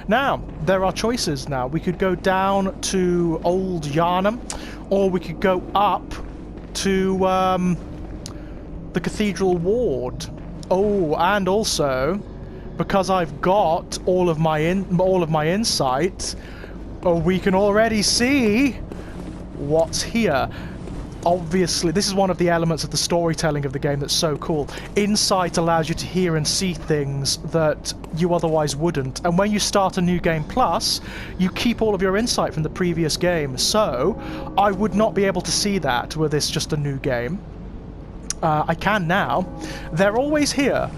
Now, there are choices now. We could go down to Old Yarnum, or we could go up to the Cathedral Ward. Oh, and also, because I've got all of my insight, we can already see what's here. Obviously, this is one of the elements of the storytelling of the game that's so cool. Insight allows you to hear and see things that you otherwise wouldn't. And when you start a new game plus, you keep all of your insight from the previous game. So, I would not be able to see that were this just a new game. I can now. They're always here.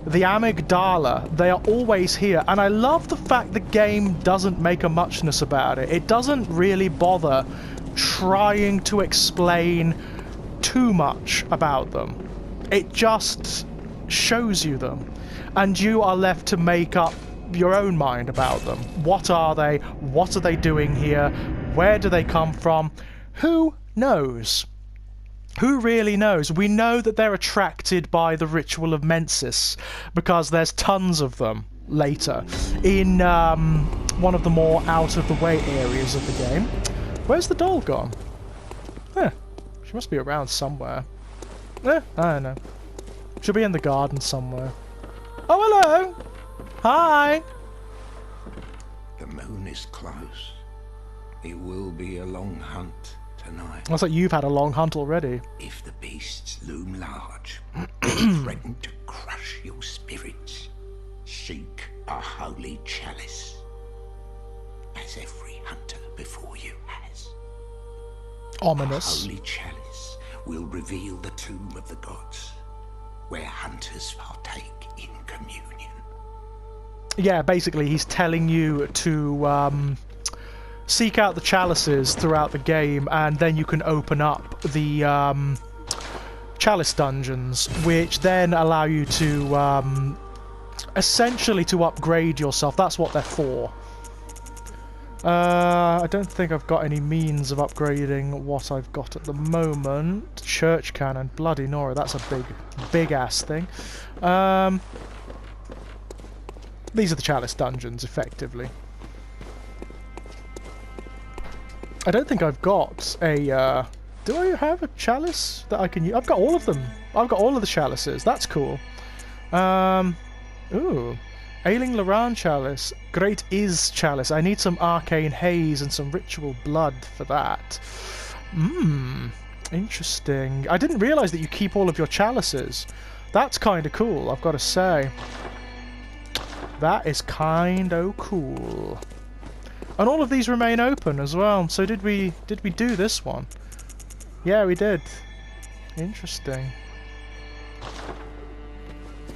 The amygdala, they are always here. And I love the fact the game doesn't make a muchness about it. It doesn't really bother trying to explain too much about them. It just shows you them, and you are left to make up your own mind about them. What are they? What are they doing here? Where do they come from? Who knows? Who really knows? We know that they're attracted by the ritual of Mensis because there's tons of them later in one of the more out-of-the-way areas of the game. Where's the doll gone? She must be around somewhere. I don't know. She'll be in the garden somewhere. Oh, hello! Hi! The moon is close. It will be a long hunt tonight. Looks like you've had a long hunt already. If the beasts loom large, and threaten to crush your spirits, seek a holy chalice, as every hunter before you has. Ominous. A holy chalice will reveal the tomb of the gods, where hunters partake in communion. Yeah, basically he's telling you to seek out the chalices throughout the game, and then you can open up the chalice dungeons, which then allow you to essentially to upgrade yourself. That's what they're for. I don't think I've got any means of upgrading what I've got at the moment. Church cannon, bloody Nora, that's a big ass thing. These are the chalice dungeons, effectively. I don't think I've got a, do I have a chalice that I can use? I've got all of them. I've got all of the chalices. That's cool. Ooh. Ailing Laran chalice. Great Is chalice. I need some arcane haze and some ritual blood for that. Interesting. I didn't realise that you keep all of your chalices. That's kind of cool, I've got to say. That is kind of cool. And all of these remain open as well. So did we do this one? Yeah, we did. Interesting.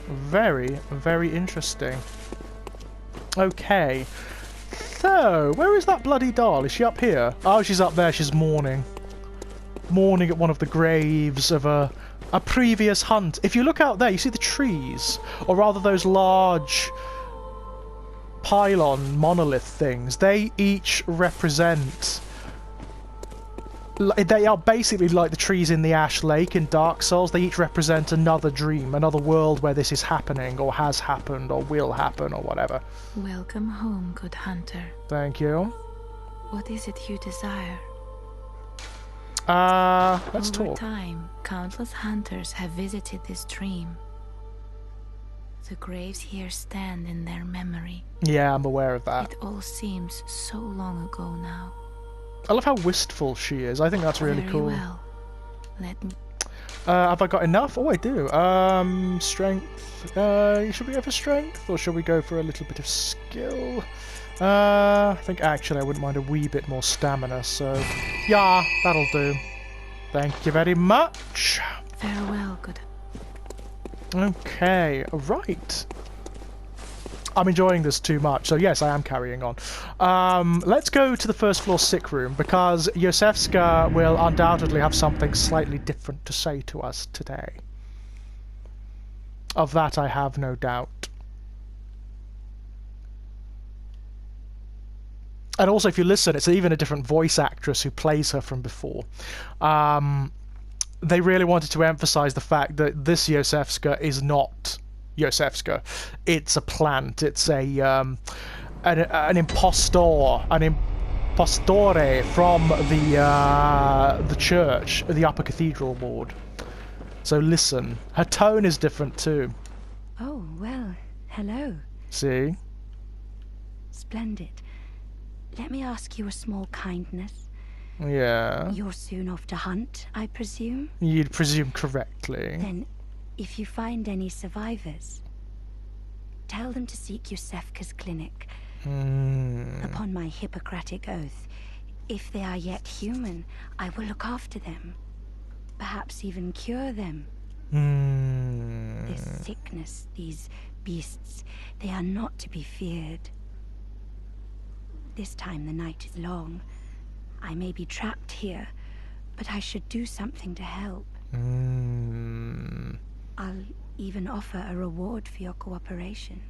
Very, very interesting. Okay. So, where is that bloody doll? Is she up here? Oh, she's up there. She's mourning. Mourning at one of the graves of a previous hunt. If you look out there, you see the trees. Or rather those large pylon monolith things. They each represent... They are basically like the trees in the Ash Lake in Dark Souls. They each represent another dream, another world where this is happening, or has happened, or will happen, or whatever. Welcome home, good hunter. Thank you. What is it you desire? Let's talk. Over time, countless hunters have visited this dream. The graves here stand in their memory. Yeah, I'm aware of that. It all seems so long ago now. I love how wistful she is. I think that's really Very cool. well. Let me... Have I got enough? Oh, I do. Strength. Should we go for strength, or should we go for a little bit of skill? I think actually I wouldn't mind a wee bit more stamina, so... Yeah, that'll do. Thank you very much. Farewell, good... Okay, right. I'm enjoying this too much, so yes, I am carrying on. Let's go to the first floor sick room, because Yosefska will undoubtedly have something slightly different to say to us today. Of that I have no doubt. And also, if you listen, it's even a different voice actress who plays her from before. They really wanted to emphasize the fact that this Yosefska is not Yosefska. It's a plant. It's a an impostore from the church, the Upper Cathedral Ward. So listen, her tone is different too. Oh, well, hello. See? Splendid. Let me ask you a small kindness. Yeah. You're soon off to hunt, I presume? You'd presume correctly. Then, if you find any survivors, tell them to seek Yusefka's clinic. Upon my Hippocratic oath, if they are yet human, I will look after them. Perhaps even cure them. This sickness, these beasts, they are not to be feared. This time the night is long. I may be trapped here, but I should do something to help. I'll even offer a reward for your cooperation.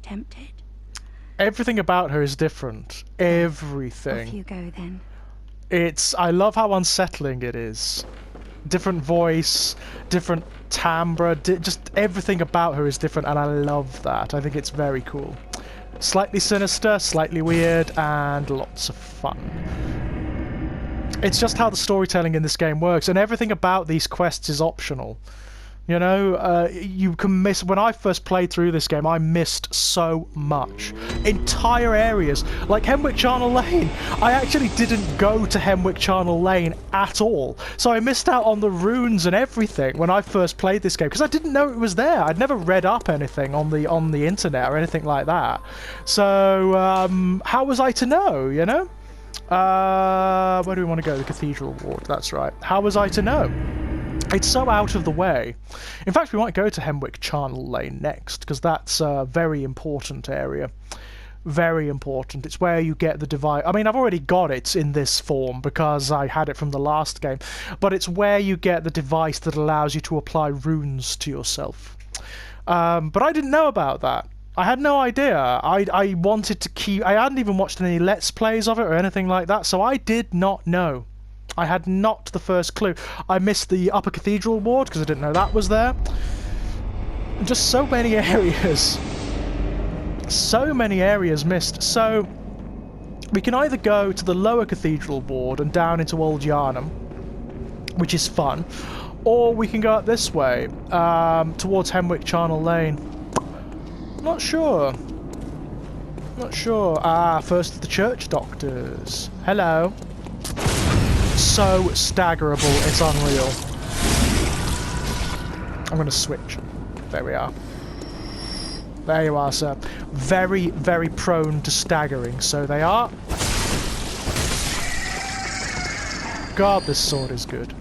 Tempted? Everything about her is different. Everything. Off you go then. I love how unsettling it is. Different voice, different timbre, just everything about her is different, and I love that. I think it's very cool. Slightly sinister, slightly weird, and lots of fun. It's just how the storytelling in this game works, and everything about these quests is optional. You know, you can miss... When I first played through this game, I missed so much. Entire areas. Like Hemwick Charnel Lane. I actually didn't go to Hemwick Charnel Lane at all. So I missed out on the runes and everything when I first played this game, because I didn't know it was there. I'd never read up anything on the internet or anything like that. So, how was I to know, you know? Where do we want to go? The Cathedral Ward, that's right. How was I to know? It's so out of the way. In fact, we might go to Hemwick Charnel Lane next, because that's a very important area. Very important. It's where you get the device. I mean, I've already got it in this form because I had it from the last game, but it's where you get the device that allows you to apply runes to yourself. But I didn't know about that. I had no idea. I wanted to keep... I hadn't even watched any Let's Plays of it or anything like that, so I did not know. I had not the first clue. I missed the Upper Cathedral Ward because I didn't know that was there. Just so many areas. So many areas missed. So we can either go to the Lower Cathedral Ward and down into Old Yarnum, which is fun, or we can go up this way, towards Hemwick Charnel Lane. Not sure. Not sure. First the church doctors. Hello. So staggerable, it's unreal. I'm going to switch. There we are. There you are, sir. Very, very prone to staggering, so they are. God, this sword is good.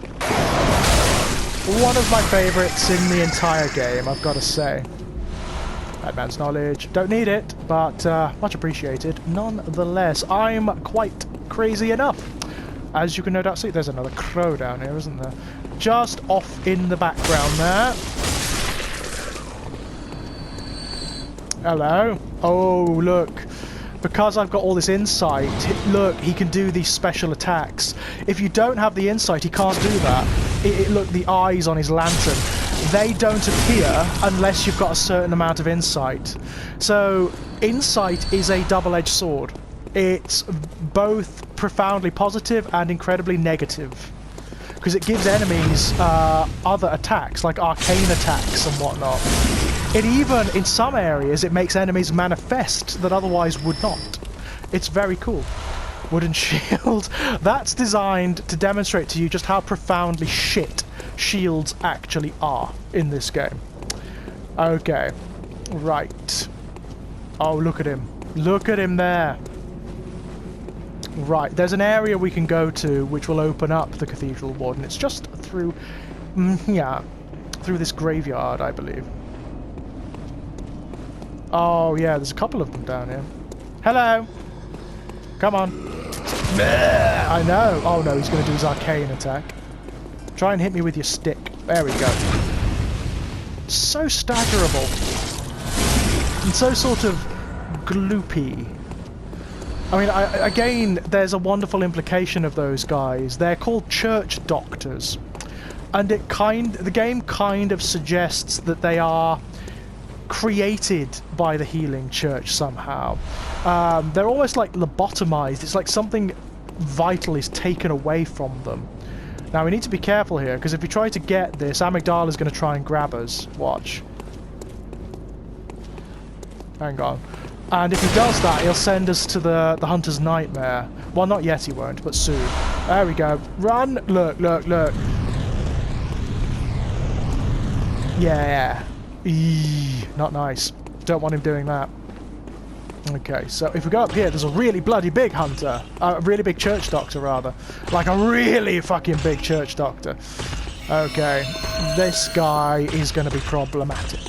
One of my favourites in the entire game, I've got to say. Advanced knowledge. Don't need it, but much appreciated. Nonetheless, I'm quite crazy enough. As you can no doubt see, there's another crow down here, isn't there? Just off in the background there. Hello. Oh, look. Because I've got all this insight, look, he can do these special attacks. If you don't have the insight, he can't do that. Look, the eyes on his lantern. They don't appear unless you've got a certain amount of insight. So, insight is a double-edged sword. It's both profoundly positive and incredibly negative, because it gives enemies other attacks, like arcane attacks and whatnot. It even, in some areas, it makes enemies manifest that otherwise would not. It's very cool. Wooden shield. That's designed to demonstrate to you just how profoundly shit shields actually are in this game. Okay. Right. Oh, look at him. Look at him there. Right, there's an area we can go to which will open up the Cathedral Ward, and it's just through, yeah, through this graveyard, I believe. Oh, yeah, there's a couple of them down here. Hello! Come on. I know. Oh, no, he's going to do his arcane attack. Try and hit me with your stick. There we go. So staggerable. And so sort of gloopy. I mean, again, there's a wonderful implication of those guys. They're called church doctors. And the game kind of suggests that they are created by the Healing Church somehow. They're almost like lobotomized. It's like something vital is taken away from them. Now we need to be careful here, because if we try to get this, Amygdala's going to try and grab us. Watch. Hang on. And if he does that, he'll send us to the Hunter's Nightmare. Well, not yet he won't, but soon. There we go. Run! Look, look, look. Yeah. Eee, not nice. Don't want him doing that. Okay, so if we go up here, there's a really bloody big hunter. A really big church doctor, rather. Like a really fucking big church doctor. Okay, this guy is going to be problematic.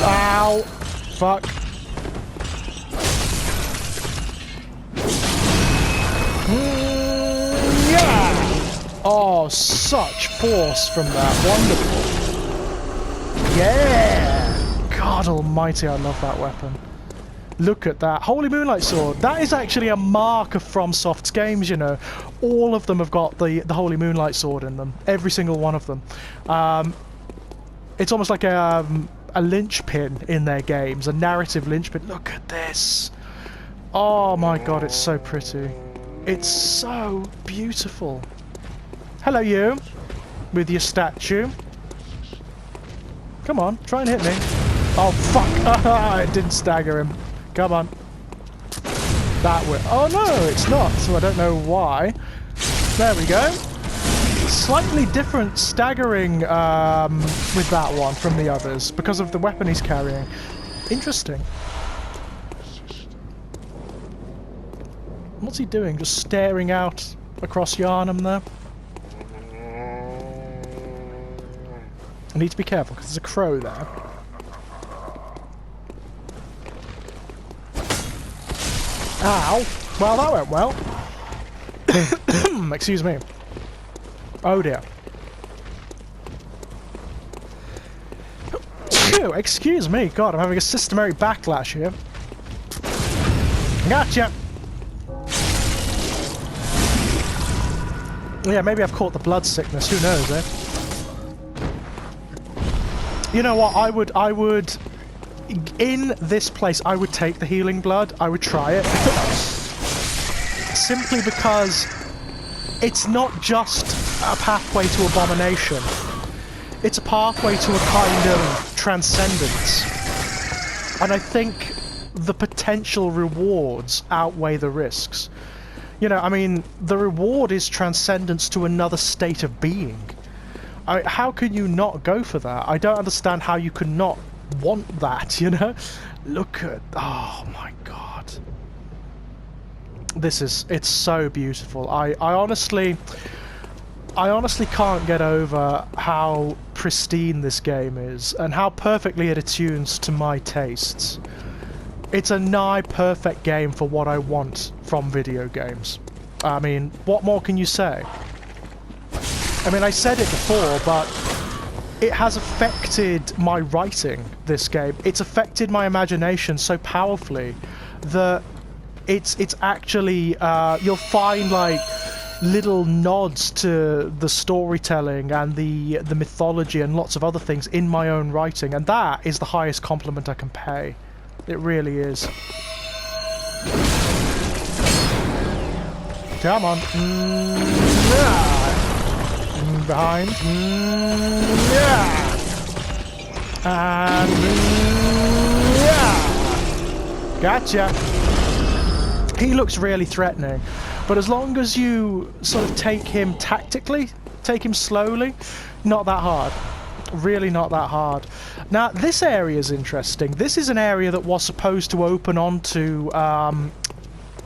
Ow! Fuck. Oh, such force from that. Wonderful. Yeah! God almighty, I love that weapon. Look at that. Holy Moonlight Sword. That is actually a mark of FromSoft's games, you know. All of them have got the Holy Moonlight Sword in them. Every single one of them. It's almost like a linchpin in their games. A narrative linchpin. Look at this. Oh my god, it's so pretty. It's so beautiful. Hello, you. With your statue. Come on, try and hit me. Oh, fuck. It didn't stagger him. Come on. That way. Oh, no, it's not. So I don't know why. There we go. Slightly different staggering with that one from the others because of the weapon he's carrying. Interesting. What's he doing? Just staring out across Yharnam there? I need to be careful because there's a crow there. Ow! Well, that went well. Excuse me. Oh dear. Phew, excuse me. God, I'm having a systematic backlash here. Gotcha! Yeah, maybe I've caught the blood sickness. Who knows, eh? You know what? I would... In this place, I would take the healing blood. I would try it. Simply because it's not just a pathway to abomination. It's a pathway to a kind of transcendence. And I think the potential rewards outweigh the risks. You know, I mean, the reward is transcendence to another state of being. How can you not go for that? I don't understand how you could not want that, you know? Look at... Oh my god. It's so beautiful. I honestly can't get over how pristine this game is and how perfectly it attunes to my tastes. It's a nigh perfect game for what I want from video games. I mean, what more can you say? I mean, I said it before, but it has affected my writing, this game. It's affected my imagination so powerfully that it's actually, you'll find like little nods to the storytelling and the mythology and lots of other things in my own writing, and that is the highest compliment I can pay. It really is. Come on. Yeah. Behind. Yeah. And yeah. Gotcha. He looks really threatening, but as long as you sort of take him tactically, take him slowly, not that hard. Really not that hard. Now, this area is interesting. This is an area that was supposed to open onto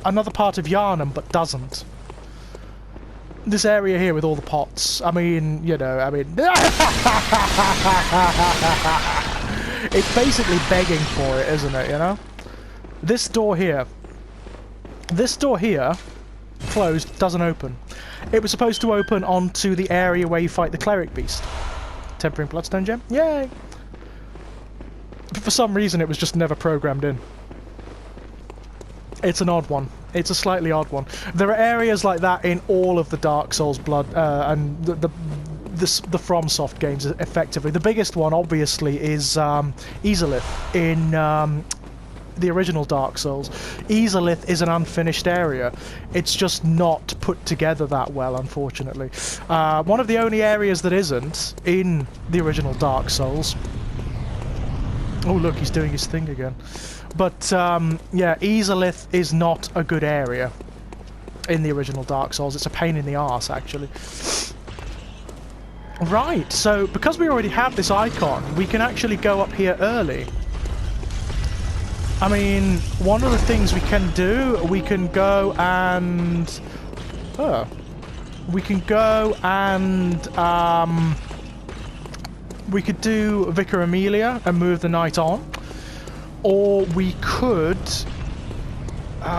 another part of Yharnam, but doesn't. This area here with all the pots. I mean, you know, I mean... It's basically begging for it, isn't it, you know? This door here, closed, doesn't open. It was supposed to open onto the area where you fight the cleric beast. Tempering Bloodstone Gem? Yay! For some reason, it was just never programmed in. It's an odd one. It's a slightly odd one. There are areas like that in all of the Dark Souls Blood and the FromSoft games, effectively. The biggest one, obviously, is Ezalith in the original Dark Souls. Ezalith is an unfinished area. It's just not put together that well, unfortunately. One of the only areas that isn't in the original Dark Souls... Oh, look, he's doing his thing again. But, yeah, Ezalith is not a good area in the original Dark Souls. It's a pain in the arse, actually. Right, so because we already have this icon, we can actually go up here early. I mean, one of the things we can do, we can go and... we can go and... we could do Vicar Amelia and move the night on. Or we could...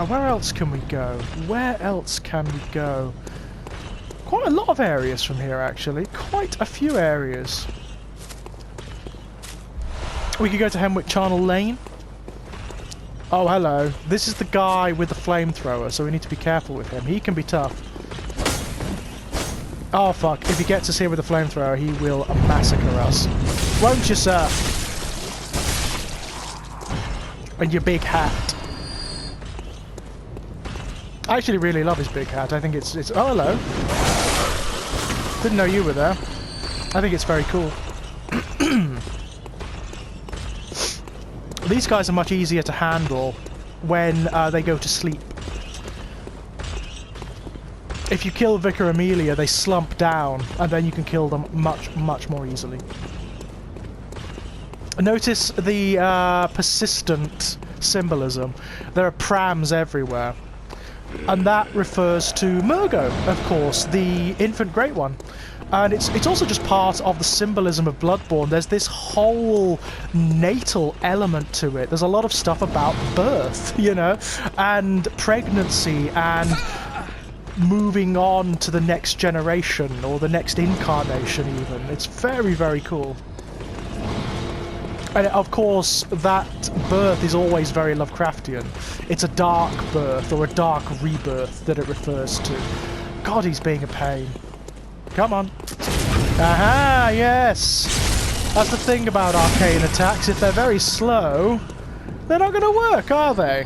where else can we go? Where else can we go? Quite a lot of areas from here, actually. Quite a few areas. We could go to Hemwick Charnel Lane. Oh, hello. This is the guy with the flamethrower, so we need to be careful with him. He can be tough. Oh, fuck. If he gets us here with the flamethrower, he will massacre us. Won't you, sir? And your big hat. I actually really love his big hat. I think it's... Oh, hello. Didn't know you were there. I think it's very cool. These guys are much easier to handle when they go to sleep. If you kill Vicar Amelia, they slump down, and then you can kill them much, much more easily. Notice the persistent symbolism. There are prams everywhere. And that refers to Murgo, of course, the infant Great One. And it's also just part of the symbolism of Bloodborne. There's this whole natal element to it. There's a lot of stuff about birth, you know, and pregnancy and moving on to the next generation or the next incarnation even. It's very, very cool. And of course, that birth is always very Lovecraftian. It's a dark birth or a dark rebirth that it refers to. God, he's being a pain. Come on. Aha, yes! That's the thing about arcane attacks. If they're very slow, they're not going to work, are they?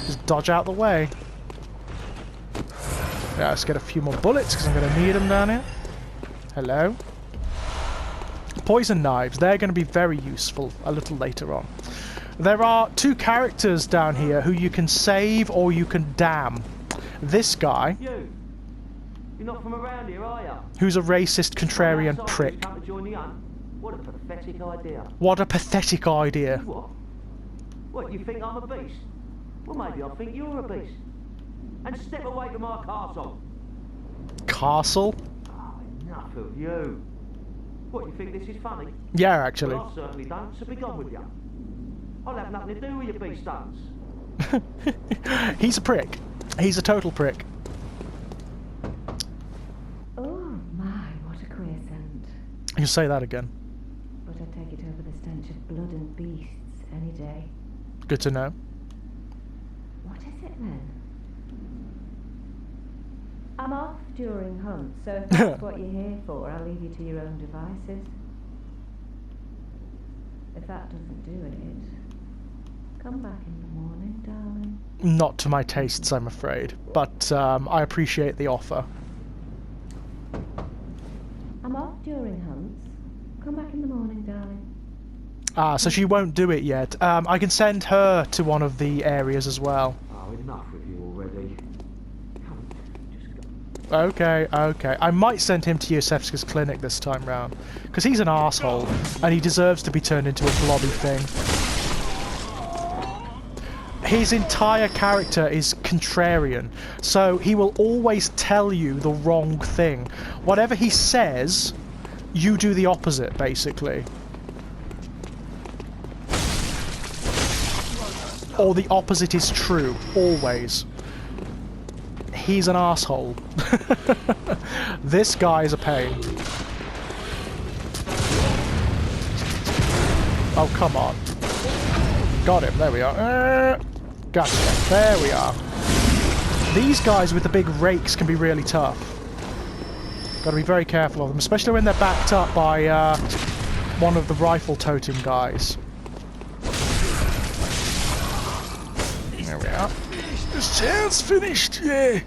Just dodge out the way. Yeah, let's get a few more bullets because I'm going to need them down here. Hello. Poison knives. They're going to be very useful a little later on. There are two characters down here who you can save or you can damn. This guy... You're not from around here, are you? Who's a racist, contrarian prick. What a pathetic idea. What a pathetic idea. What? What, you think I'm a beast? Well, maybe I think you're a beast. And step away from our castle. Castle? Oh, enough of you. What, you think this is funny? Yeah, actually. Well, I certainly don't, so be gone with you. I'll have nothing to do with your beast stunts. He's a prick. He's a total prick. Oh my, what a queer scent. You say that again. But I'd take it over the stench of blood and beasts any day. Good to know. What is it then? I'm off during hunts, so if that's what you're here for, I'll leave you to your own devices. If that doesn't do it, come back in the morning, darling. Not to my tastes, I'm afraid, but I appreciate the offer. I'm off during hunts. Come back in the morning, darling. Ah, so she won't do it yet. I can send her to one of the areas as well. Oh, enough with you already. Come, just go. Okay, okay. I might send him to Yosefska's clinic this time round, because he's an arsehole, and he deserves to be turned into a blobby thing. His entire character is contrarian, so he will always tell you the wrong thing. Whatever he says, you do the opposite, basically. Or the opposite is true, always. He's an asshole. This guy is a pain. Oh, come on. Got him, there we are. Gotcha, there we are. These guys with the big rakes can be really tough. Got to be very careful of them, especially when they're backed up by one of the rifle-toting guys. There we are. This chair's finished, yeah.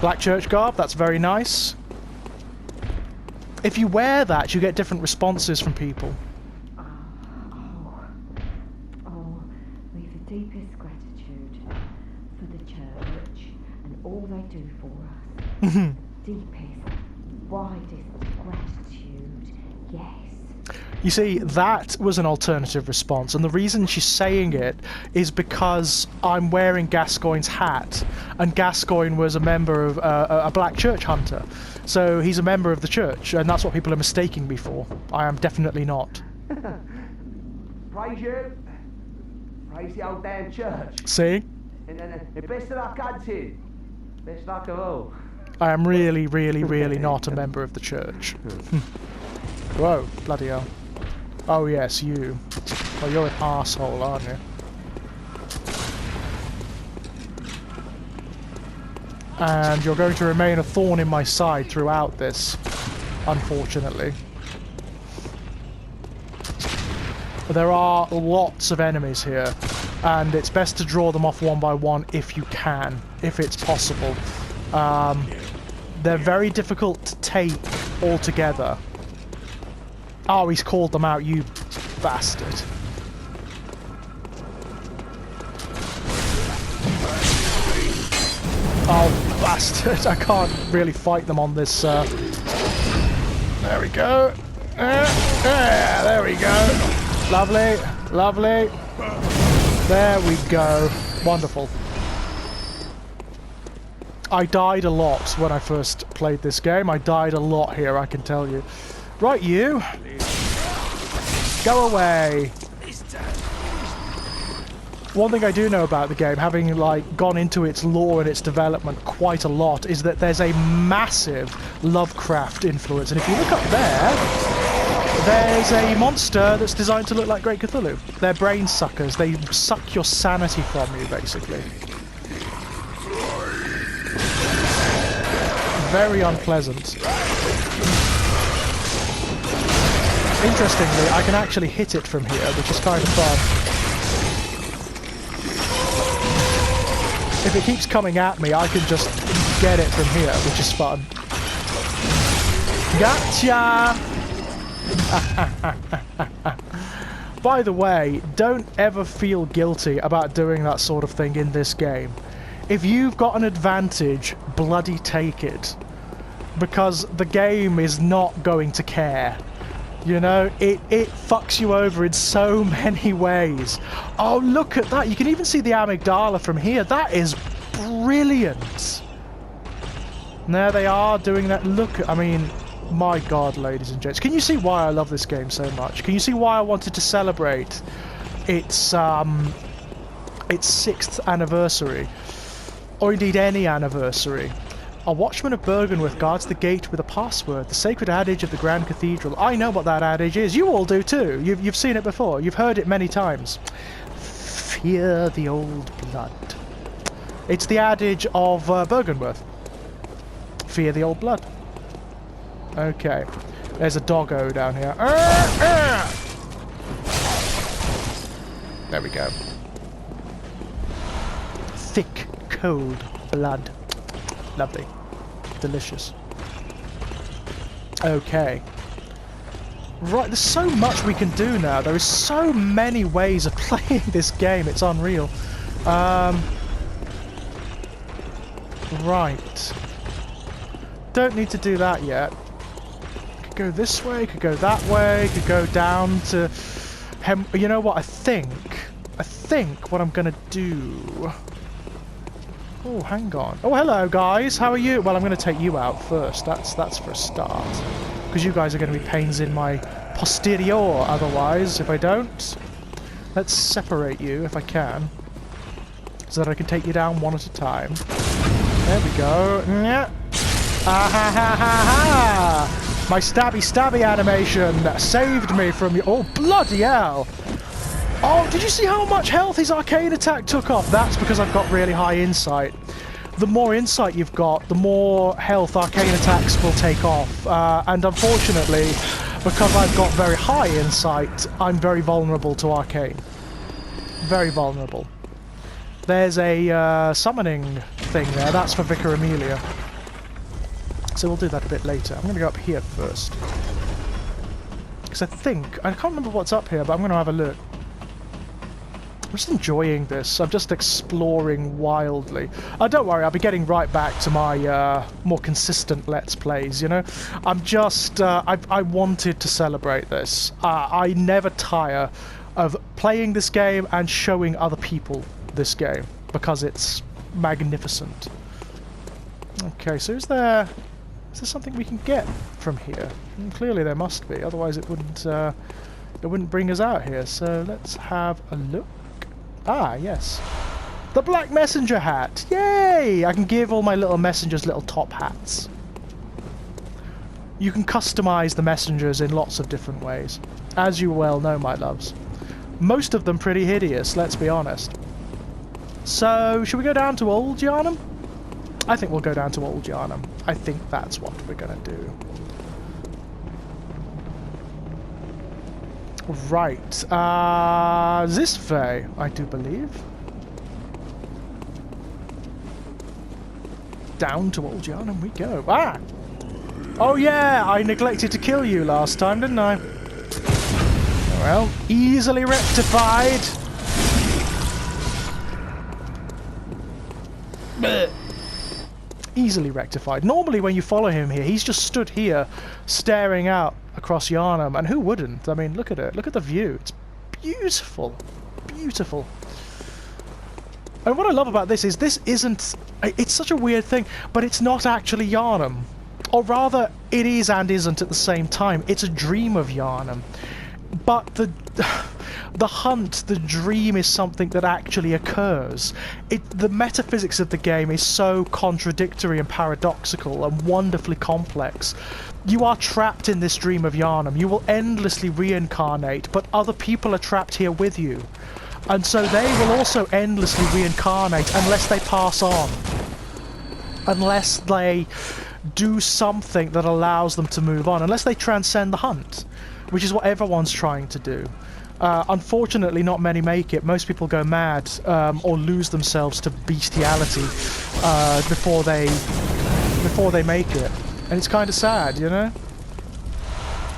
Black church garb, that's very nice. If you wear that, you get different responses from people. We've the deepest gratitude for the church and all they do for us. Deepest, widest gratitude, yes. You see, that was an alternative response, and the reason she's saying it is because I'm wearing Gascoigne's hat, and Gascoigne was a member of a black church hunter. So he's a member of the church, and that's what people are mistaking me for. I am definitely not. Praise you. Praise the old damn church. See? And best of luck hunting. Best luck of all. I am really, really, really not a member of the church. Whoa, bloody hell. Oh yes, you. Oh, you're an arsehole, aren't you? And you're going to remain a thorn in my side throughout this, unfortunately. There are lots of enemies here, and it's best to draw them off one by one if you can, if it's possible. They're very difficult to take all together. Oh, he's called them out, you bastard. Oh, bastard. I can't really fight them on this. There we go. There we go. Lovely. Lovely. There we go. Wonderful. I died a lot when I first played this game. I died a lot here, I can tell you. Right, you. Go away. One thing I do know about the game, having like gone into its lore and its development quite a lot, is that there's a massive Lovecraft influence. And if you look up there, there's a monster that's designed to look like Great Cthulhu. They're brain suckers. They suck your sanity from you, basically. Very unpleasant. Interestingly, I can actually hit it from here, which is kind of fun. If it keeps coming at me, I can just get it from here, which is fun. Gotcha! By the way, don't ever feel guilty about doing that sort of thing in this game. If you've got an advantage, bloody take it. Because the game is not going to care. You know, it fucks you over in so many ways. Oh, look at that. You can even see the amygdala from here. That is brilliant. And there they are doing that. Look, I mean, my God, ladies and gents. Can you see why I love this game so much? Can you see why I wanted to celebrate its 6th anniversary? Or indeed any anniversary. A watchman of Bergenworth guards the gate with a password, the sacred adage of the Grand Cathedral. I know what that adage is. You all do too. You've seen it before. You've heard it many times. Fear the old blood. It's the adage of Bergenworth. Fear the old blood. Okay. There's a doggo down here. There we go. Thick, cold blood. Lovely. Delicious. Okay. Right, there's so much we can do now. There is so many ways of playing this game. It's unreal. Right. Don't need to do that yet. Could go this way, could go that way, could go down to... You know what, I think what I'm gonna do... Oh, hang on. Oh, hello, guys. How are you? Well, I'm going to take you out first. That's for a start. Because you guys are going to be pains in my posterior otherwise, if I don't. Let's separate you, if I can. So that I can take you down one at a time. There we go. Yeah. Ah ha ha ha ha! My stabby stabby animation saved me from you. Oh, bloody hell! Oh, did you see how much health his arcane attack took off? That's because I've got really high insight. The more insight you've got, the more health arcane attacks will take off. And unfortunately, because I've got very high insight, I'm very vulnerable to arcane. Very vulnerable. There's a summoning thing there. That's for Vicar Amelia. So we'll do that a bit later. I'm going to go up here first. Because I can't remember what's up here, but I'm going to have a look. I'm just enjoying this. I'm just exploring wildly. Don't worry, I'll be getting right back to my more consistent Let's Plays, you know? I'm just... I wanted to celebrate this. I never tire of playing this game and showing other people this game, because it's magnificent. Okay, so is there something we can get from here? Clearly there must be, otherwise it wouldn't bring us out here. So let's have a look. Ah, yes. The Black Messenger hat! Yay! I can give all my little messengers little top hats. You can customize the messengers in lots of different ways, as you well know, my loves. Most of them pretty hideous, let's be honest. So, should we go down to Old Yharnam? I think we'll go down to Old Yharnam. I think that's what we're gonna do. Right, this way, I do believe. Down to Old Yharnam we go. Ah! Oh yeah, I neglected to kill you last time, didn't I? Well, easily rectified. Blech. Easily rectified. Normally when you follow him here, he's just stood here staring out across Yharnam, and who wouldn't? I mean, look at it. Look at the view. It's beautiful. Beautiful. And what I love about this isn't... It's such a weird thing, but it's not actually Yharnam. Or rather, it is and isn't at the same time. It's a dream of Yharnam. But the hunt, the dream, is something that actually occurs. The metaphysics of the game is so contradictory and paradoxical and wonderfully complex. You are trapped in this dream of Yharnam. You will endlessly reincarnate, but other people are trapped here with you. And so they will also endlessly reincarnate unless they pass on. Unless they do something that allows them to move on. Unless they transcend the hunt. Which is what everyone's trying to do. Unfortunately, not many make it. Most people go mad or lose themselves to bestiality before they make it, and it's kind of sad, you know.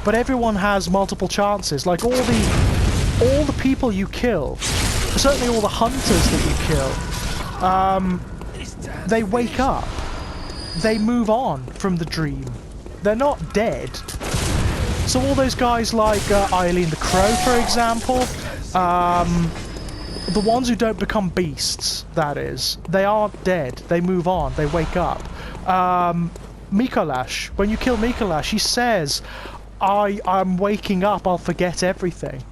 But everyone has multiple chances. Like all the people you kill, certainly all the hunters that you kill, they wake up. They move on from the dream. They're not dead. So all those guys like Eileen the Crow, for example, the ones who don't become beasts, that is, they aren't dead. They move on. They wake up. Mikolash, when you kill Mikolash, he says, I'm waking up, I'll forget everything.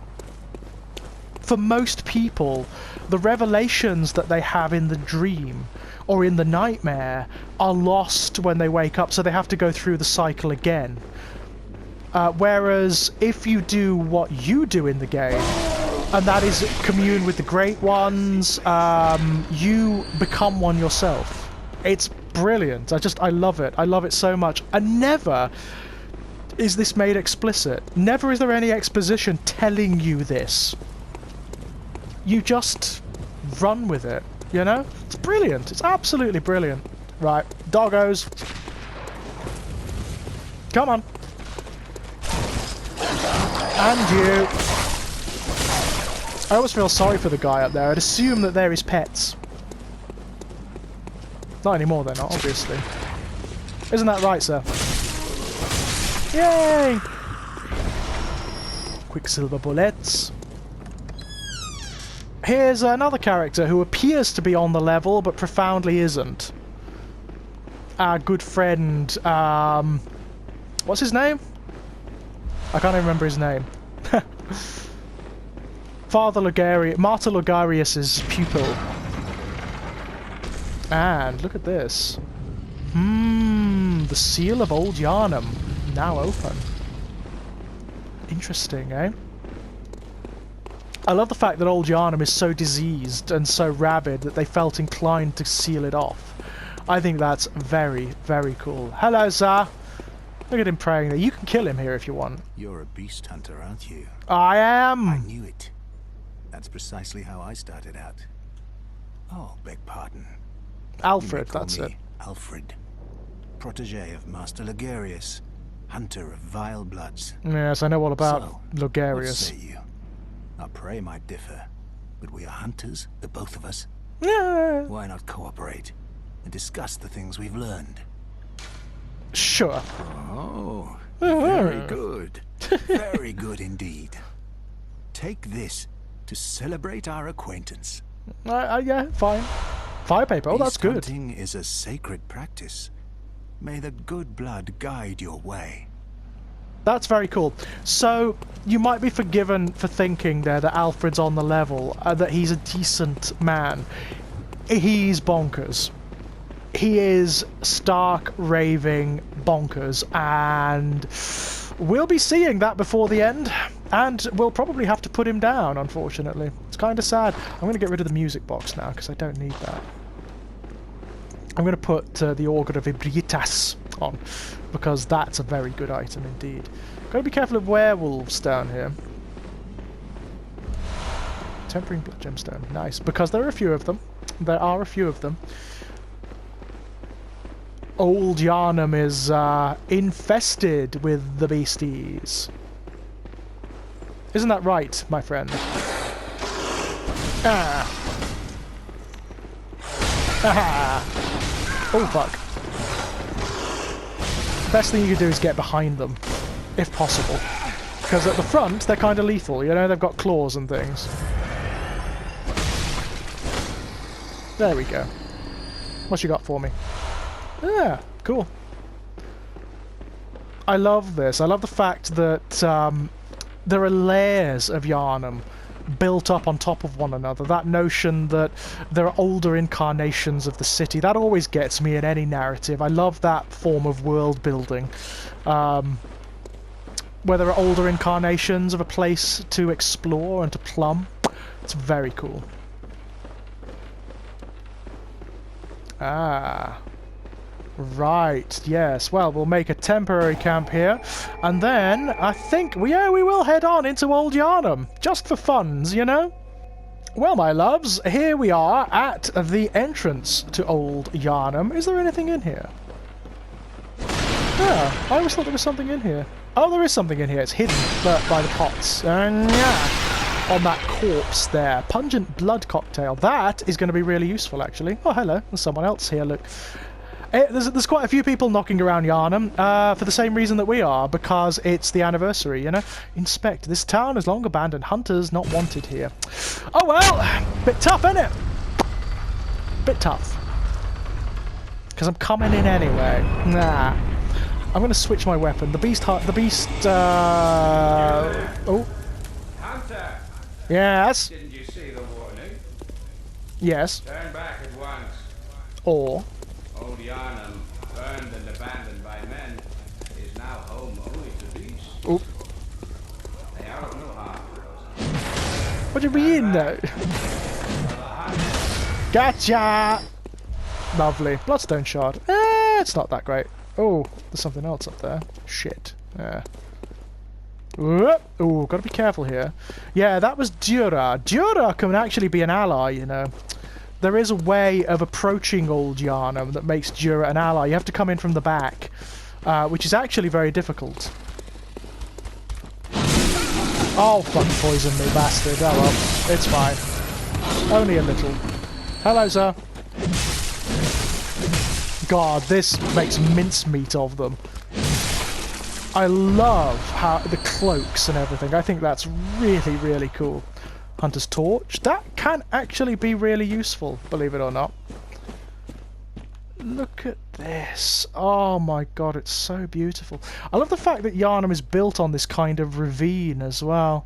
For most people, the revelations that they have in the dream or in the nightmare are lost when they wake up, so they have to go through the cycle again. Whereas if you do what you do in the game, and that is commune with the Great Ones, you become one yourself. It's brilliant. I love it. I love it so much. And never is this made explicit. Never is there any exposition telling you this. You just run with it, you know? It's brilliant. It's absolutely brilliant. Right, doggos. Come on. And you. I always feel sorry for the guy up there. I'd assume that they're his pets. Not anymore, they're not, obviously. Isn't that right, sir? Yay! Quicksilver bullets. Here's another character who appears to be on the level, but profoundly isn't. Our good friend, what's his name? I can't even remember his name. Marta Logarius's pupil. And look at this. The seal of Old Yharnam, now open. Interesting, eh? I love the fact that Old Yharnam is so diseased and so rabid that they felt inclined to seal it off. I think that's very, very cool. Hello, sir. Look at him praying there. You can kill him here if you want. You're a beast hunter, aren't you? I am. I knew it. That's precisely how I started out. Oh, beg pardon. Alfred, You may call that's me it. Alfred, protege of Master Logarius, hunter of vile bloods. Yes, I know all about So, Logarius. What say you? Our prey might differ, but we are hunters, the both of us. Yeah. Why not cooperate and discuss the things we've learned? Sure. Oh, very good. Very good indeed. Take this to celebrate our acquaintance. Yeah, fine. Fire paper, oh, that's Beast good. hunting is a sacred practice. May the good blood guide your way. That's very cool. So, you might be forgiven for thinking there that Alfred's on the level, that he's a decent man. He's bonkers. He is stark, raving bonkers, and we'll be seeing that before the end, and we'll probably have to put him down, unfortunately. It's kind of sad. I'm going to get rid of the music box now, because I don't need that. I'm going to put the Organ of Ebrietas on, because that's a very good item indeed. Got to be careful of werewolves down here. Tempering Blood Gemstone, nice, because there are a few of them. There are a few of them. Old Yharnam is infested with the beasties. Isn't that right, my friend? Ah. Oh, fuck. Best thing you can do is get behind them, if possible. Because at the front, they're kind of lethal, you know? They've got claws and things. There we go. What you got for me? Yeah, cool. I love this. I love the fact that there are layers of Yharnam built up on top of one another. That notion that there are older incarnations of the city, that always gets me in any narrative. I love that form of world building. Where there are older incarnations of a place to explore and to plumb. It's very cool. Ah. Right, yes. Well, we'll make a temporary camp here, and then I think we will head on into Old Yharnam, just for funs, you know? Well, my loves, here we are at the entrance to Old Yharnam. Is there anything in here? Yeah, I always thought there was something in here. Oh, there is something in here. It's hidden by the pots. Yeah, on that corpse there. Pungent blood cocktail. That is going to be really useful, actually. Oh, hello. There's someone else here, look. There's quite a few people knocking around Yharnam for the same reason that we are, because it's the anniversary, you know? Inspect. This town is long abandoned. Hunters not wanted here. Oh well! Bit tough, innit? Bit tough. Because I'm coming in anyway. Nah. I'm going to switch my weapon. The beast... Oh. Hunter! Yes? Didn't you see the warning? Yes. Turn back at once. Or... Old Yharnam, burned and abandoned by men, is now home only to beasts. Oh. They are of no harm. What do you mean, though? Gotcha! Lovely. Bloodstone shard. It's not that great. Oh, there's something else up there. Shit. Yeah. Oh, gotta be careful here. Yeah, that was Dura. Dura can actually be an ally, you know. There is a way of approaching Old Yharnam that makes Dura an ally. You have to come in from the back, which is actually very difficult. Oh, fuck, poison me, bastard. Oh well, it's fine. Only a little. Hello, sir. God, this makes mincemeat of them. I love how the cloaks and everything. I think that's really, really cool. Hunter's Torch. That can actually be really useful, believe it or not. Look at this. Oh my god, it's so beautiful. I love the fact that Yharnam is built on this kind of ravine as well.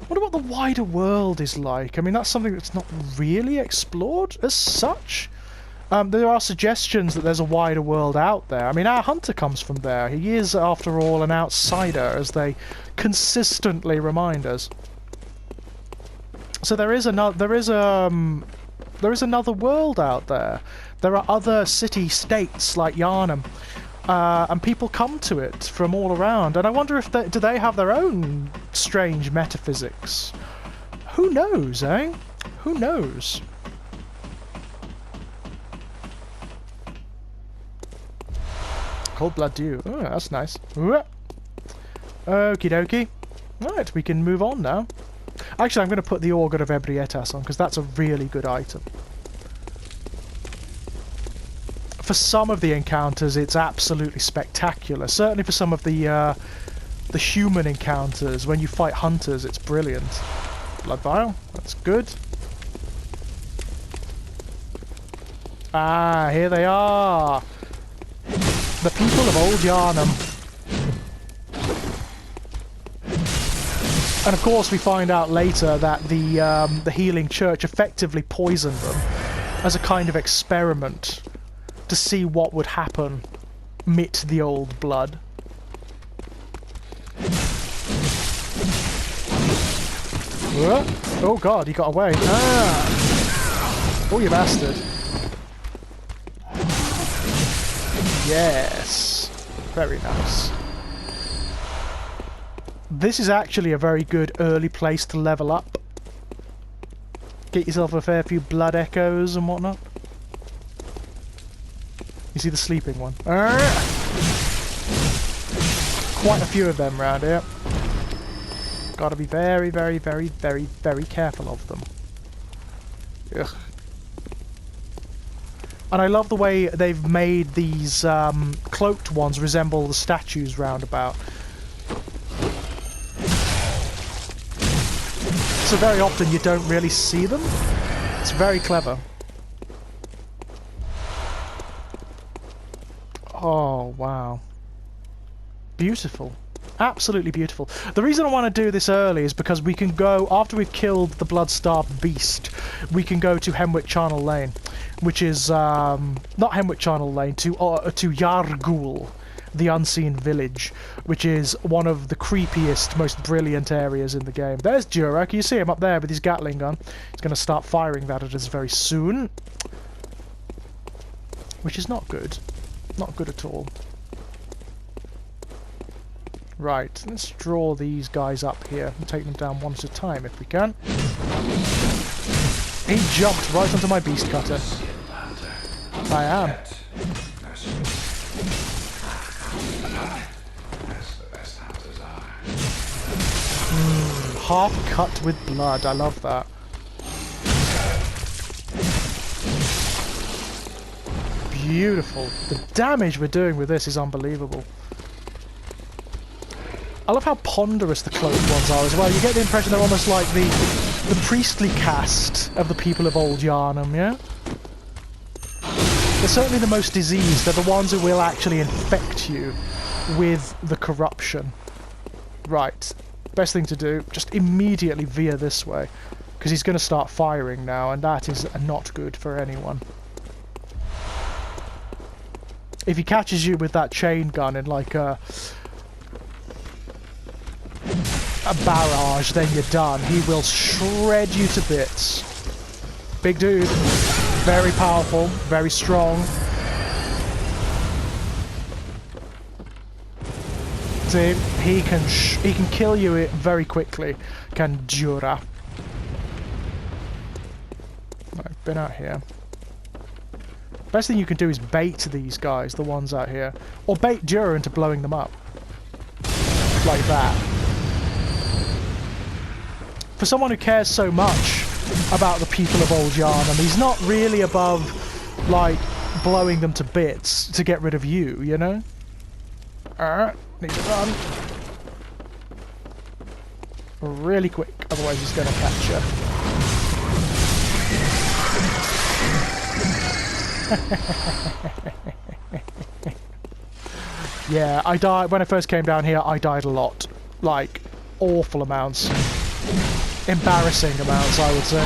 I wonder what the wider world is like. I mean, that's something that's not really explored as such. There are suggestions that there's a wider world out there. I mean, our hunter comes from there. He is, after all, an outsider, as they consistently remind us. So there is another world out there. There are other city-states like Yharnam, and people come to it from all around. And I wonder if do they have their own strange metaphysics? Who knows, eh? Who knows? Cold Blood Dew. Oh, that's nice. Okie dokie. Right, we can move on now. Actually, I'm going to put the Organ of Ebrietas on, because that's a really good item. For some of the encounters, it's absolutely spectacular. Certainly for some of the human encounters, when you fight hunters, it's brilliant. Blood Vial, that's good. Ah, here they are! The people of Old Yharnam. And of course we find out later that the Healing Church effectively poisoned them as a kind of experiment to see what would happen amid the old blood. Oh god, he got away. Ah! Oh, you bastard. Yes. Very nice. This is actually a very good early place to level up. Get yourself a fair few blood echoes and whatnot. You see the sleeping one? Quite a few of them around here. Gotta be very, very, very, very, very careful of them. Ugh. And I love the way they've made these cloaked ones resemble the statues roundabout. So very often you don't really see them. It's very clever. Oh, wow. Beautiful. Absolutely beautiful. The reason I want to do this early is because we can go, after we've killed the blood-starved beast, we can go to Hemwick Charnel Lane, which is, not Hemwick Charnel Lane, to Yargul, the Unseen Village, which is one of the creepiest, most brilliant areas in the game. There's Durak. You see him up there with his Gatling gun. He's going to start firing that at us very soon. Which is not good. Not good at all. Right, let's draw these guys up here and take them down one at a time if we can. He jumped right onto my beast cutter. I am. Half cut with blood, I love that. Beautiful. The damage we're doing with this is unbelievable. I love how ponderous the cloaked ones are as well. You get the impression they're almost like the priestly caste of the people of Old Yharnam, yeah? They're certainly the most diseased. They're the ones who will actually infect you with the corruption. Right. Best thing to do, just immediately veer this way. Because he's going to start firing now, and that is not good for anyone. If he catches you with that chain gun in like a barrage, then you're done. He will shred you to bits. Big dude. Very powerful. Very strong. See, he can kill you very quickly. Can Jura. I've been out here. Best thing you can do is bait these guys, the ones out here. Or bait Jura into blowing them up. Like that. For someone who cares so much about the people of Old Yharnam, he's not really above, like, blowing them to bits to get rid of you, you know? Need to run. Really quick, otherwise he's going to catch you. Yeah, I died when I first came down here. I died a lot, like awful amounts, embarrassing amounts, I would say.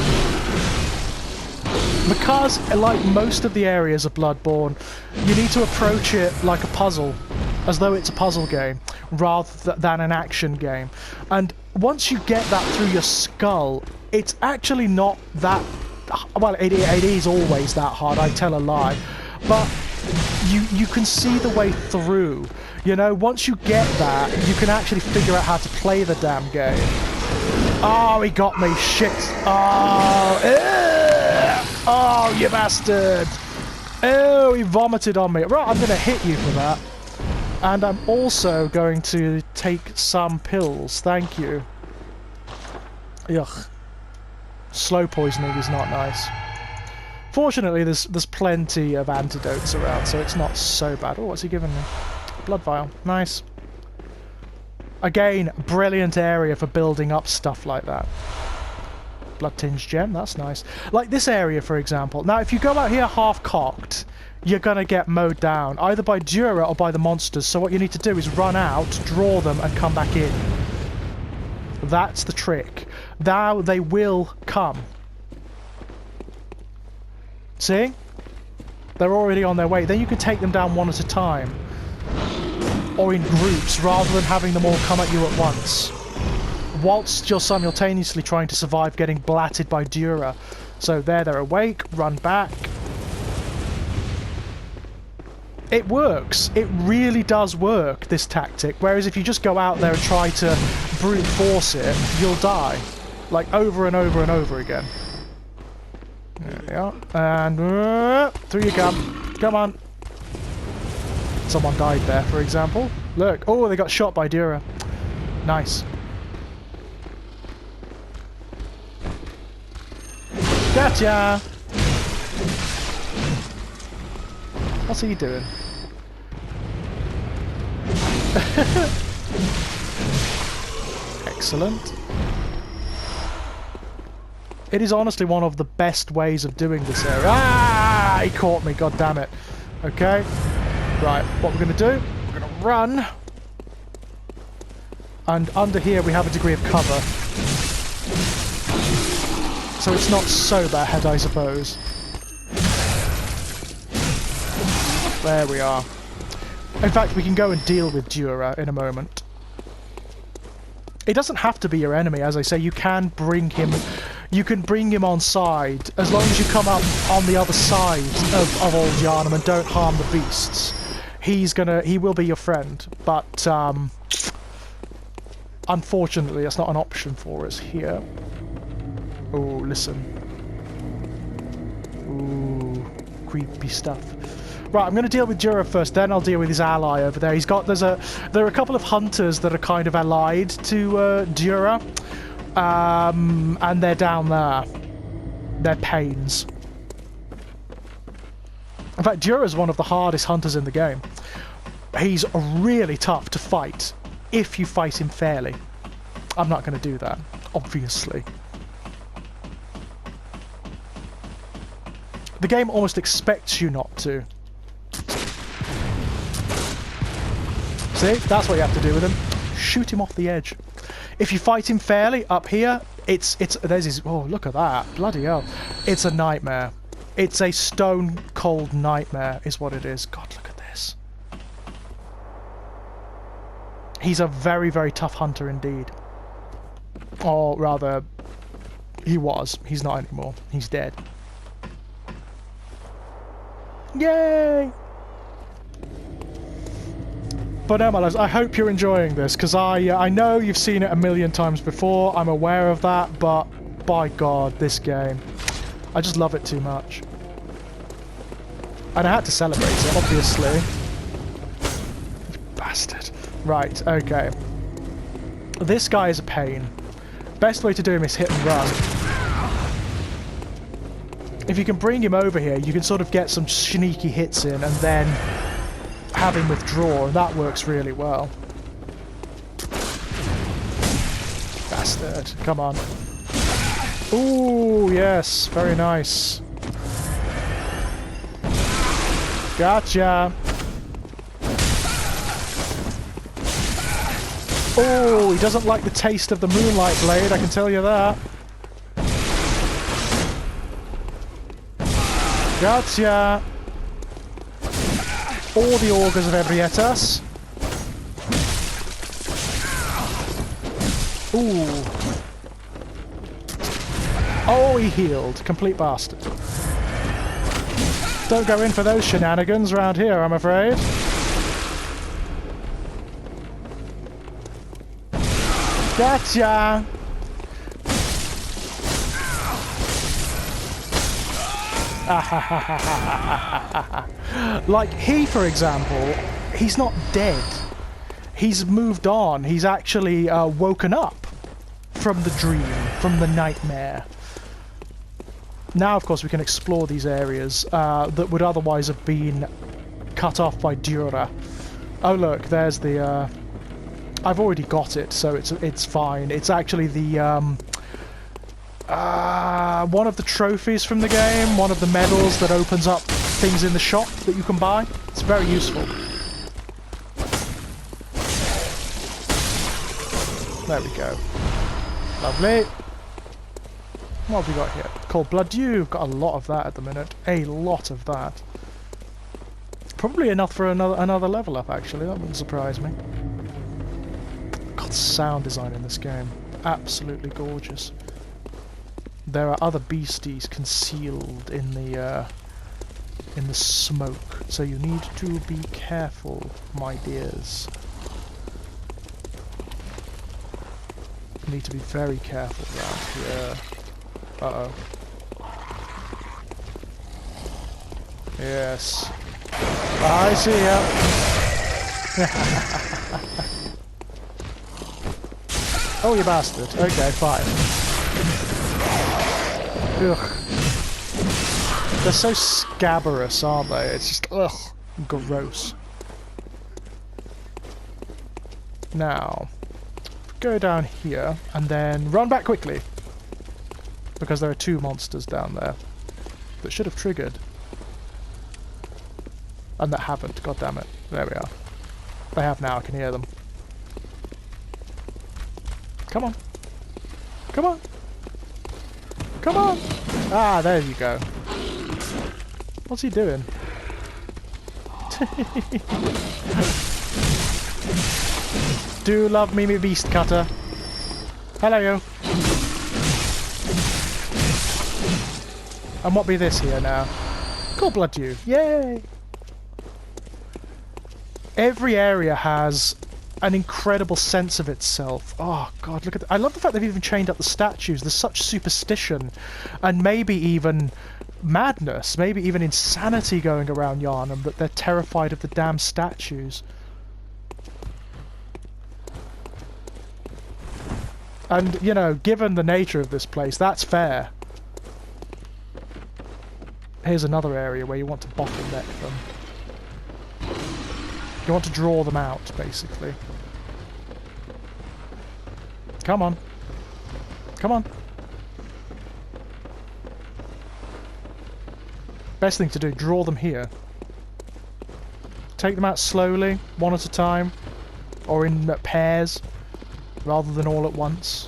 Because, like most of the areas of Bloodborne, you need to approach it like a puzzle, as though it's a puzzle game, rather than an action game. And once you get that through your skull, it's actually not that... Well, it is always that hard, I tell a lie. But you can see the way through. You know, once you get that, you can actually figure out how to play the damn game. Oh, he got me. Shit. Oh, oh, you bastard. Oh, he vomited on me. Right, I'm going to hit you for that. And I'm also going to take some pills. Thank you. Ugh. Slow poisoning is not nice. Fortunately, there's plenty of antidotes around, so it's not so bad. Oh, what's he giving me? Blood vial. Nice. Again, brilliant area for building up stuff like that. Blood-tinged gem, that's nice. Like this area, for example. Now, if you go out here half-cocked, you're going to get mowed down, either by Dura or by the monsters. So what you need to do is run out, draw them, and come back in. That's the trick. Now they will come. See? They're already on their way. Then you can take them down one at a time. Or in groups, rather than having them all come at you at once. Whilst you're simultaneously trying to survive getting blatted by Dura. So there, they're awake, run back. It works. It really does work, this tactic. Whereas if you just go out there and try to brute force it, you'll die. Like over and over and over again. There we are. And through you come. Come on. Someone died there, for example. Look. Oh, they got shot by Dura. Nice. Gotcha! What's he doing? Excellent. It is honestly one of the best ways of doing this area. Ah! He caught me, god damn it. Okay. Right, what we're going to do, we're going to run. And under here we have a degree of cover. So it's not so bad, I suppose. There we are. In fact, we can go and deal with Dura in a moment. It doesn't have to be your enemy, as I say. You can bring him. You can bring him on side as long as you come up on the other side of Old Yharnam and don't harm the beasts. He will be your friend, but unfortunately, that's not an option for us here. Oh, listen. Ooh, creepy stuff. Right, I'm going to deal with Dura first, then I'll deal with his ally over there. There are a couple of hunters that are kind of allied to Dura, and they're down there. They're pains. In fact, Dura's one of the hardest hunters in the game. He's really tough to fight, if you fight him fairly. I'm not going to do that, obviously. The game almost expects you not to. See? That's what you have to do with him. Shoot him off the edge. If you fight him fairly, up here, there's his... Oh, look at that. Bloody hell. It's a nightmare. It's a stone-cold nightmare, is what it is. God, look at this. He's a very, very tough hunter indeed. Or rather, he was. He's not anymore. He's dead. Yay! But no, my loves, I hope you're enjoying this, because I know you've seen it a million times before, I'm aware of that, but by God, this game. I just love it too much. And I had to celebrate it, obviously. You bastard. Right, okay. This guy is a pain. Best way to do him is hit and run. If you can bring him over here, you can sort of get some sneaky hits in and then have him withdraw, and that works really well. Bastard. Come on. Ooh, yes. Very nice. Gotcha. Oh, he doesn't like the taste of the Moonlight Blade, I can tell you that. Gotcha! All the augurs of Ebrietas. Ooh. Oh, he healed. Complete bastard. Don't go in for those shenanigans around here, I'm afraid. Gotcha! Like, he, for example, he's not dead. He's moved on. He's actually woken up from the dream, from the nightmare. Now, of course, we can explore these areas that would otherwise have been cut off by Dura. Oh, look, there's the... I've already got it, so it's fine. It's actually the... one of the trophies from the game, one of the medals that opens up things in the shop that you can buy. It's very useful. There we go. Lovely. What have we got here? Cold blood dew. Got a lot of that at the minute. A lot of that. Probably enough for another level up, actually. That wouldn't surprise me. God, sound design in this game. Absolutely gorgeous. There are other beasties concealed in the smoke, so you need to be careful, my dears. You need to be very careful around here. Uh-oh. Yes. I see ya. Oh, you bastard. Okay, fine. Ugh. They're so scabrous, aren't they? It's just, ugh, gross. Now, go down here, and then run back quickly. Because there are two monsters down there that should have triggered. And that haven't, god damn it. There we are. They have now, I can hear them. Come on. Come on. Come on! Ah, there you go. What's he doing? Do love me, me beast cutter. Hello, you. And what be this here now? Cold blood dew. Yay! Every area has an incredible sense of itself. Oh god, look at that. I love the fact they've even chained up the statues. There's such superstition and maybe even madness, maybe even insanity going around Yharnam that they're terrified of the damn statues. And, you know, given the nature of this place, that's fair. Here's another area where you want to bottleneck them. You want to draw them out, basically. Come on. Come on. Best thing to do, draw them here. Take them out slowly, one at a time, or in pairs, rather than all at once.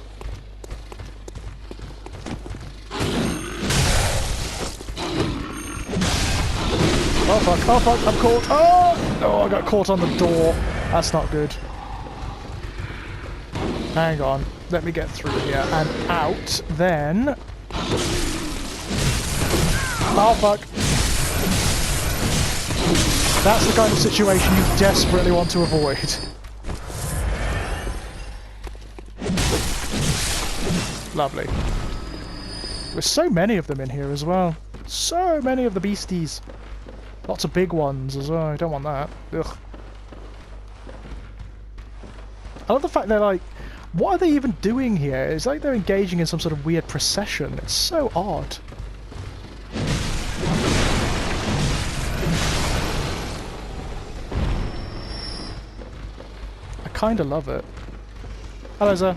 Oh fuck, I'm caught. Oh, I got caught on the door. That's not good. Hang on, let me get through here and out, then... Oh fuck. That's the kind of situation you desperately want to avoid. Lovely. There's so many of them in here as well. So many of the beasties. Lots of big ones as well. I don't want that. Ugh. I love the fact they're like, what are they even doing here? It's like they're engaging in some sort of weird procession. It's so odd. I kinda love it. Hello, sir.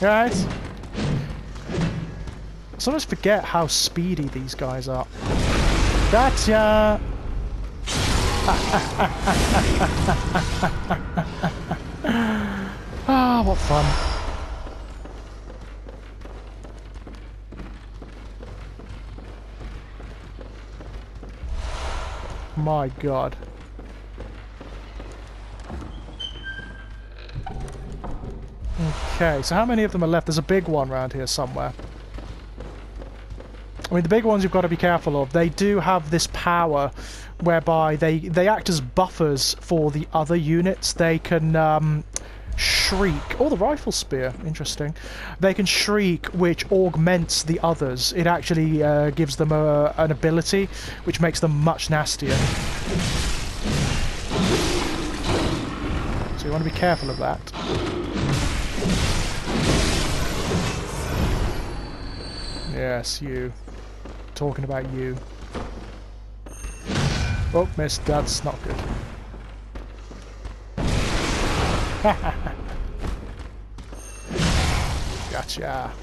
You alright? I sometimes forget how speedy these guys are. Gotcha! Ah, what fun. My god. Okay, so how many of them are left? There's a big one around here somewhere. I mean, the big ones you've got to be careful of. They do have this power whereby they act as buffers for the other units. They can shriek. Oh, the rifle spear. Interesting. They can shriek, which augments the others. It actually gives them an ability which makes them much nastier. So you want to be careful of that. Yes, you. Talking about you. Oh, missed. That's not good. Gotcha.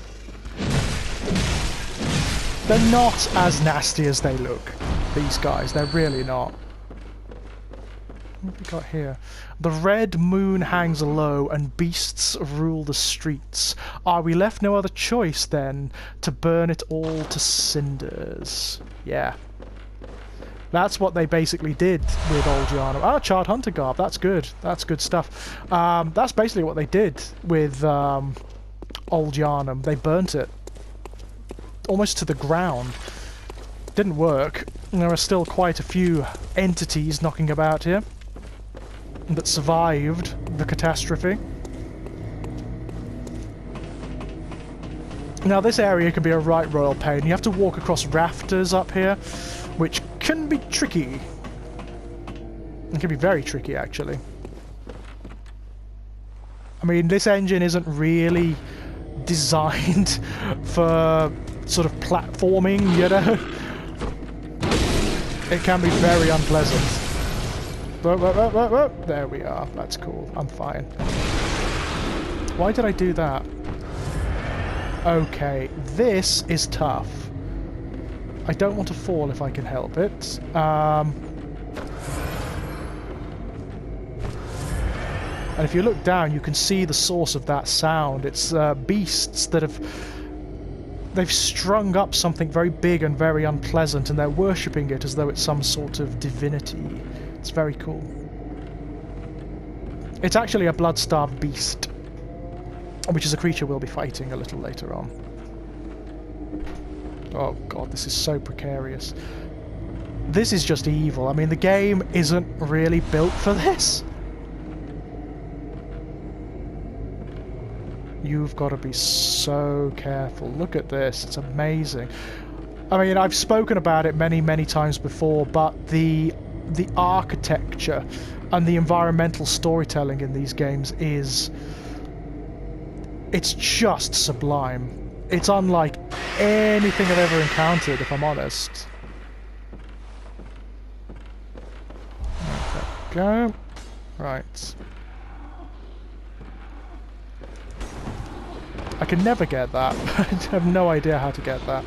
They're not as nasty as they look, these guys. They're really not. What have we got here? The red moon hangs low and beasts rule the streets. Are we left no other choice then to burn it all to cinders? Yeah. That's what they basically did with Old Yharnam. Oh, Charred Hunter Garb. That's good. That's good stuff. That's basically what they did with Old Yharnam. They burnt it almost to the ground. Didn't work. There are still quite a few entities knocking about here that survived the catastrophe. Now this area can be a right royal pain. You have to walk across rafters up here, which can be tricky. It can be very tricky, actually. I mean, this engine isn't really designed for sort of platforming, you know? It can be very unpleasant. There we are. That's cool. I'm fine. Why did I do that? Okay, this is tough. I don't want to fall if I can help it. And if you look down, you can see the source of that sound. It's beasts that they've strung up something very big and very unpleasant, and they're worshipping it as though it's some sort of divinity. It's very cool. It's actually a blood-starved beast, which is a creature we'll be fighting a little later on. Oh god, this is so precarious. This is just evil. I mean, the game isn't really built for this. You've got to be so careful. Look at this. It's amazing. I mean, I've spoken about it many, many times before, but the architecture and the environmental storytelling in these games it's just sublime. It's unlike anything I've ever encountered, if I'm honest. There we go. Right. I can never get that. I have no idea how to get that.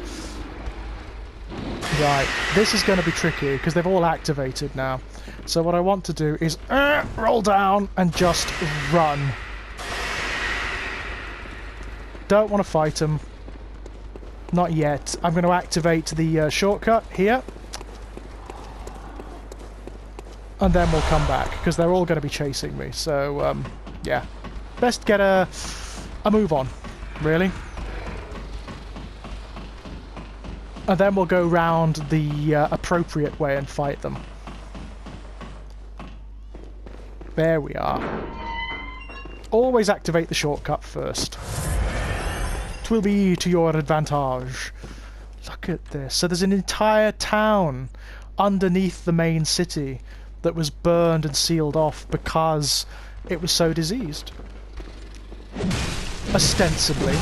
Right, this is going to be tricky because they've all activated now. So what I want to do is roll down and just run. Don't want to fight them. Not yet. I'm going to activate the shortcut here. And then we'll come back because they're all going to be chasing me. So, yeah. Best get a move on, really. And then we'll go round the appropriate way and fight them. There we are. Always activate the shortcut first. It will be to your advantage. Look at this. So there's an entire town underneath the main city that was burned and sealed off because it was so diseased. Ostensibly.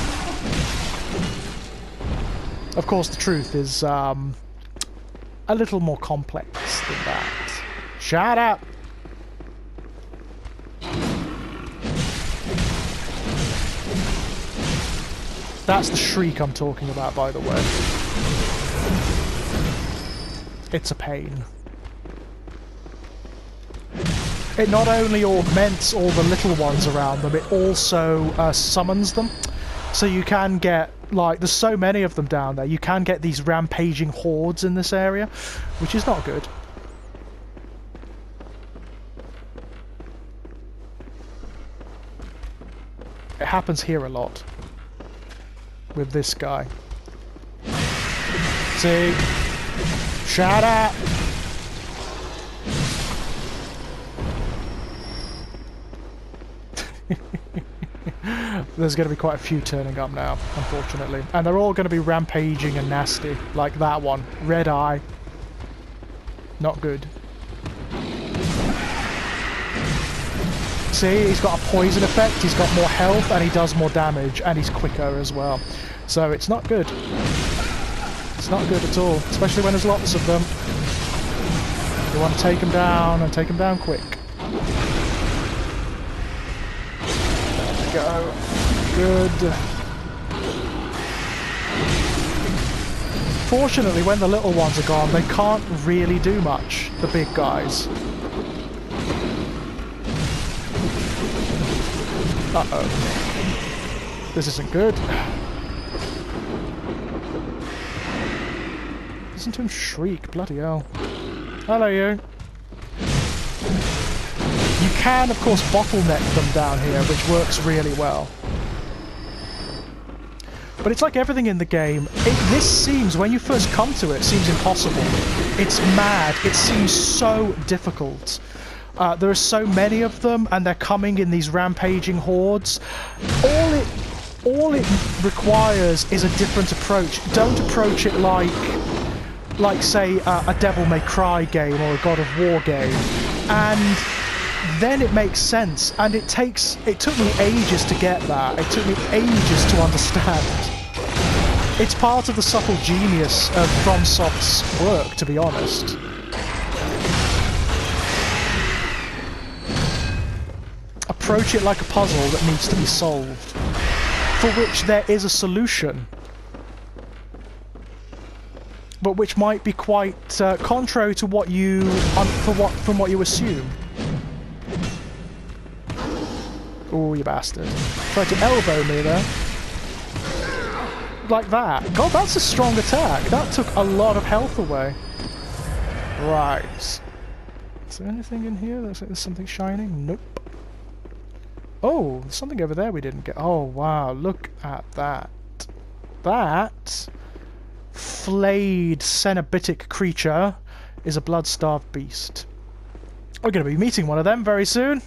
Of course, the truth is a little more complex than that. Shut up! That's the shriek I'm talking about, by the way. It's a pain. It not only augments all the little ones around them, it also summons them. So you can get, like, there's so many of them down there, you can get these rampaging hordes in this area, which is not good. It happens here a lot. With this guy. See? Shut up! There's going to be quite a few turning up now, unfortunately. And they're all going to be rampaging and nasty. Like that one. Red eye. Not good. See, he's got a poison effect, he's got more health, and he does more damage, and he's quicker as well. So it's not good. It's not good at all, especially when there's lots of them. You want to take them down, and take them down quick. There we go. Good. Fortunately, when the little ones are gone, they can't really do much, the big guys. Uh-oh. This isn't good. Listen to him shriek, bloody hell. Hello, you. You can, of course, bottleneck them down here, which works really well. But it's like everything in the game. This seems, when you first come to it, seems impossible. It's mad. It seems so difficult. There are so many of them, and they're coming in these rampaging hordes. All it requires is a different approach. Don't approach it like say, a Devil May Cry game or a God of War game, and then it makes sense. And it took me ages to get that. It took me ages to understand. It's part of the subtle genius of FromSoft's work, to be honest. Approach it like a puzzle that needs to be solved, for which there is a solution, but which might be quite contrary to what you from what you assume. Oh, you bastard! Tried to elbow me there, like that. God, that's a strong attack. That took a lot of health away. Right. Is there anything in here? Looks like there's something shining. Nope. Oh, there's something over there we didn't get. Oh, wow, look at that. That flayed Cenobitic creature is a blood-starved beast. We're going to be meeting one of them very soon.